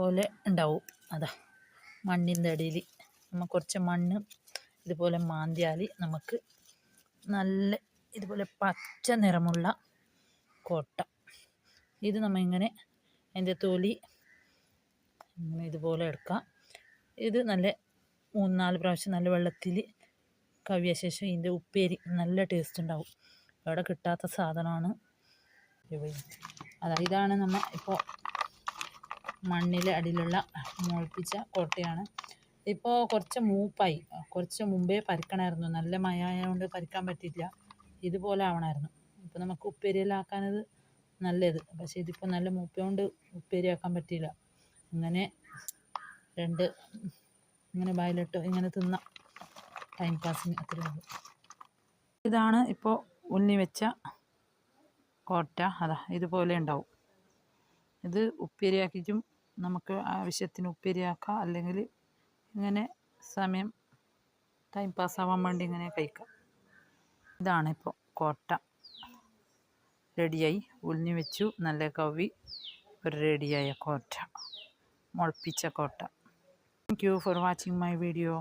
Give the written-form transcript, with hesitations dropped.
പോലെ ഉണ്ടാവും. അതാ മണ്ണിൻ്റെ അടിയിൽ നമ്മൾ കുറച്ച് മണ്ണ് ഇതുപോലെ മാന്തിയാൽ നമുക്ക് നല്ല ഇതുപോലെ പച്ച നിറമുള്ള കോട്ട. ഇത് നമ്മൾ ഇങ്ങനെ അതിൻ്റെ തൊലി ഇങ്ങനെ ഇതുപോലെ എടുക്കാം. ഇത് നല്ല 3-4 പ്രാവശ്യം നല്ല വെള്ളത്തിൽ കവിയ ശേഷം ഇതിൻ്റെ ഉപ്പേരി നല്ല ടേസ്റ്റ് ഉണ്ടാവും. അവിടെ കിട്ടാത്ത സാധനമാണ് ഇതാണ് നമ്മൾ ഇപ്പോൾ മണ്ണിലെ അടിയിലുള്ള മുളപ്പിച്ച കോട്ടയാണ്. ഇപ്പോൾ കുറച്ച് മൂപ്പായി, കുറച്ച് മുമ്പേ പറിക്കണമായിരുന്നു. നല്ല മഴ ആയതുകൊണ്ട് പറിക്കാൻ പറ്റിയില്ല. ഇതുപോലെ ആവണമായിരുന്നു. ഇപ്പോൾ നമുക്ക് ഉപ്പേരിയെല്ലാം ആക്കാനത് നല്ലത്. പക്ഷേ ഇതിപ്പോൾ നല്ല മൂപ്പയോണ്ട് ഉപ്പേരി ആക്കാൻ പറ്റിയില്ല. ഇങ്ങനെ ഇങ്ങനെ വയലിട്ട് ഇങ്ങനെ തിന്ന ടൈം പാസിന് അത്രയേ ഉള്ളൂ. ഇതാണ് ഇപ്പോൾ ഉണ്ണി വെച്ച കോട്ട. അതാ ഇതുപോലെ ഉണ്ടാവും. ഇത് ഉപ്പേരിയാക്കിയിട്ടും നമുക്ക് ആവശ്യത്തിന് ഉപ്പേരിയാക്കാം, അല്ലെങ്കിൽ ഇങ്ങനെ സമയം ടൈം പാസ്സാവാൻ വേണ്ടി ഇങ്ങനെ കഴിക്കാം. ഇതാണിപ്പോൾ കോട്ട റെഡിയായി. ഉണ്ണി വെച്ചു, നല്ല കവി ഒരു റെഡിയായ കോട്ട, മുളപ്പിച്ച കോട്ട. Thank you for watching my video.